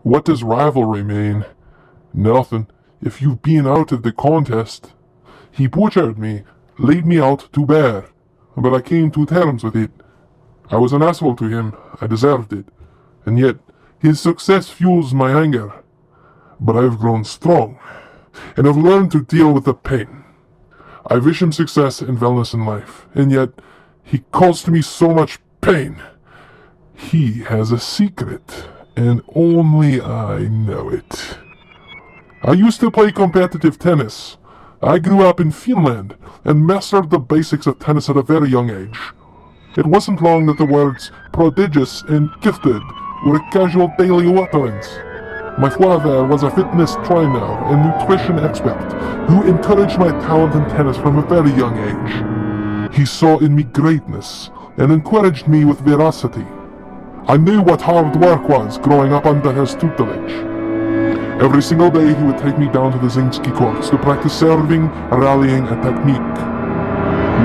What does rivalry mean? Nothing, if you've been out of the contest. He butchered me, laid me out to bear, but I came to terms with it. I was an asshole to him, I deserved it, and yet his success fuels my anger. But I've grown strong, and I've learned to deal with the pain. I wish him success and wellness in life, and yet he caused me so much pain. He has a secret, and only I know it. I used to play competitive tennis. I grew up in Finland and mastered the basics of tennis at a very young age. It wasn't long that the words prodigious and gifted were a casual daily utterance. My father was a fitness trainer and nutrition expert who encouraged my talent in tennis from a very young age. He saw in me greatness and encouraged me with veracity. I knew what hard work was growing up under his tutelage. Every single day he would take me down to the Zinski courts to practice serving, rallying, and technique.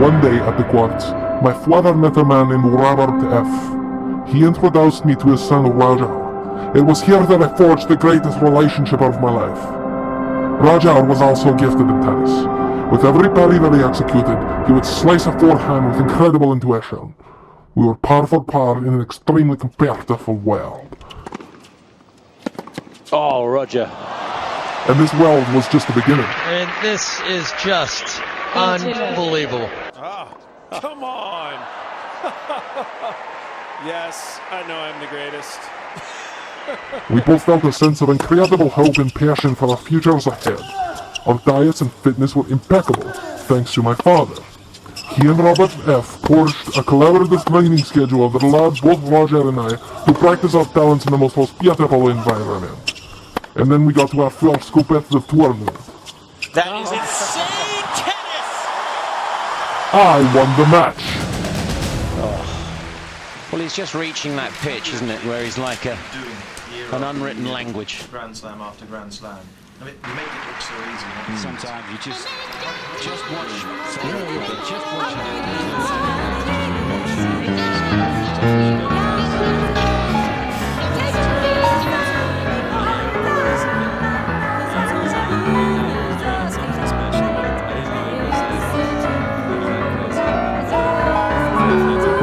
One day at the courts, my father met a man named Robert F. He introduced me to his son Roger. It was here that I forged the greatest relationship of my life. Roger was also gifted in tennis. With every parry that he executed, he would slice a forehand with incredible intuition. We were par for par in an extremely competitive world. Oh, Roger. And this world was just the beginning. And this is just unbelievable. Oh, come on. Yes, I know I'm the greatest. We both felt a sense of incredible hope and passion for our futures ahead. Our diets and fitness were impeccable, thanks to my father. He and Robert F. forged a collaborative training schedule that allowed both Roger and I to practice our talents in the most hospitable environment. And then we got to our first competitive tournament. That is insane tennis! I won the match. Well, he's just reaching that pitch, isn't it, where he's like an unwritten language. Grand slam after grand slam. I mean, you make it look so easy. Sometimes you just watch. Just watch.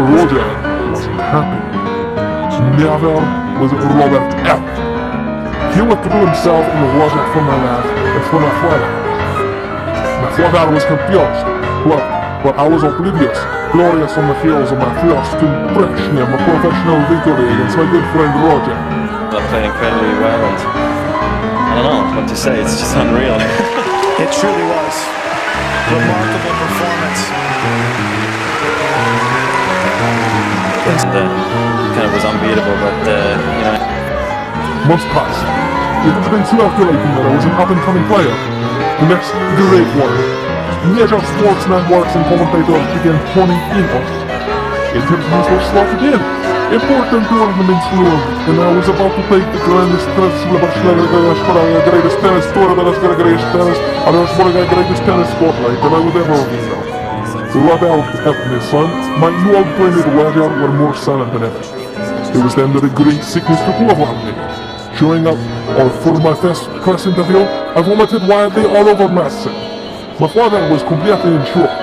Roger wasn't happy. Never was Robert F. He withdrew himself and Roger from my lap and from my father. My father was confused, but I was oblivious, glorious on the heels of my first impression of a professional victory against my good friend Roger. I played incredibly well, and I don't know what to say, it's just unreal. It truly was. Remarkable performance. And kind of was unbeatable, but you know. Months passed. It has been circulating that I was an up-and-coming player. The next great one. Major sports networks and commentators began tuning in on it. Interviews were slotted in. Important tournaments loomed, and I was about to take the greatest tennis spotlight that I would ever reveal. Robert F. and his son, my new old playmate Roger, were more silent than ever. It was then that a great sickness took over me. Showing up, or for my first press interview, I vomited wildly all over myself. My father was completely in shock.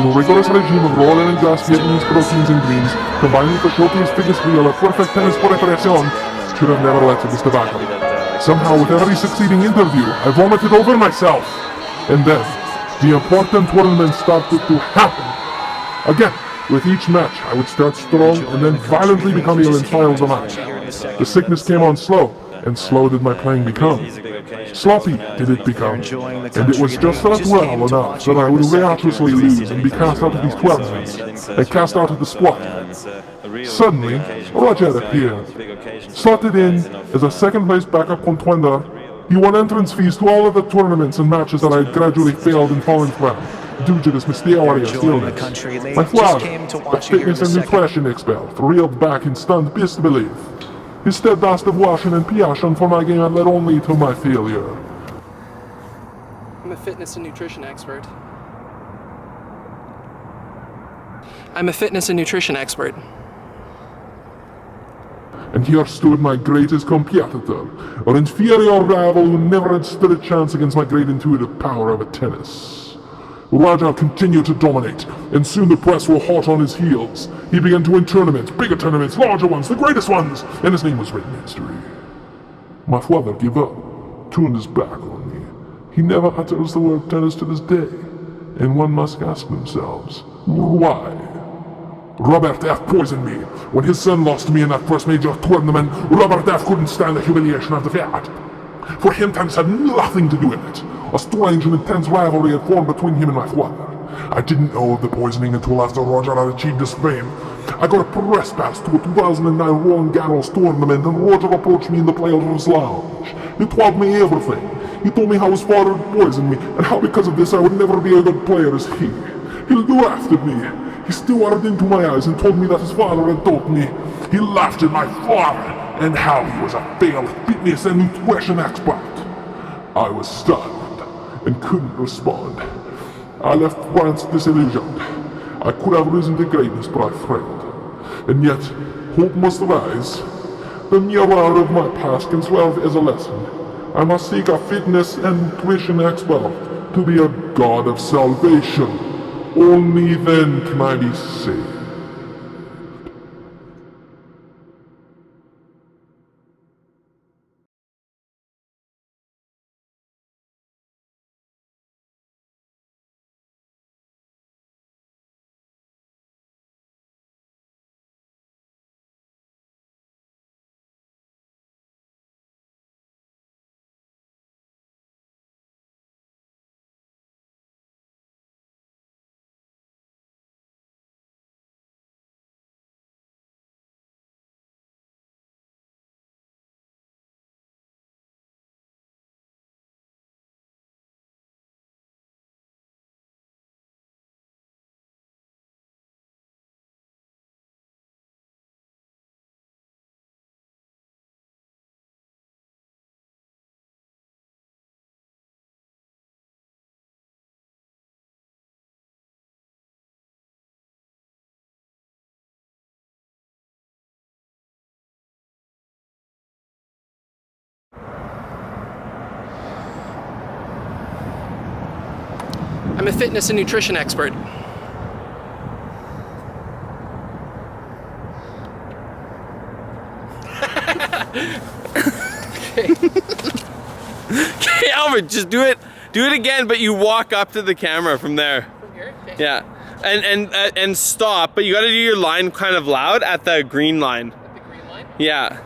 With a rigorous regime of raw and grass Vietnamese proteins and greens, combined with the showcase fitness wheel of perfect tennis preparation, should have never led to this debacle. Somehow, with every succeeding interview, I vomited over myself. And then, the important tournament started to happen. Again, with each match, I would start strong and then violently become ill in trials of match. The sickness came on slow, and slow did my playing become. Sloppy did it become, and it was just that well enough that I would righteously lose and be cast out of these tournaments, and cast out of the squad. Suddenly, Roger appeared. Slotted in as a second-place backup contender, he won entrance fees to all of the tournaments and matches that I had gradually failed and fallen from, due to this mysterious illness. My father, a fitness and nutrition expert, reeled back in stunned disbelief. His steadfast devotion and passion for my game had led only to my failure. I'm a fitness and nutrition expert. I'm a fitness and nutrition expert. And here stood my greatest competitor, an inferior rival who never had stood a chance against my great intuitive power over tennis. Roger continued to dominate, and soon the press were hot on his heels. He began to win tournaments, bigger tournaments, larger ones, the greatest ones, and his name was written in history. My father gave up, turned his back on me. He never utters the word tennis to this day, and one must ask themselves, why? Robert F. poisoned me. When his son lost to me in that first major tournament, Robert F. couldn't stand the humiliation of defeat. For him, tennis had nothing to do with it. A strange and intense rivalry had formed between him and my father. I didn't know of the poisoning until after Roger had achieved his fame. I got a press pass to a 2009 Roland Garros tournament, and Roger approached me in the players' lounge. He told me everything. He told me how his father had poisoned me, and how because of this I would never be a good player as he. He laughed at me. He stared into my eyes and told me that his father had taught me. He laughed at my father, and how he was a failed fitness and nutrition expert. I was stunned and couldn't respond. I left France disillusioned. I could have risen to greatness, but I failed. And yet, hope must rise. The mirror of my past can serve as a lesson. I must seek a fitness and nutrition expert to be a god of salvation. Only then can I be saved. I'm a fitness and nutrition expert. Okay, Albert, just do it again, but you walk up to the camera from there. From here? Okay. Yeah, and stop, but you gotta do your line kind of loud at the green line. At the green line? Yeah,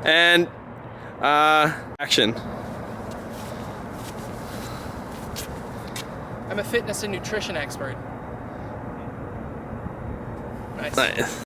and action. I'm a fitness and nutrition expert. Nice. Nice.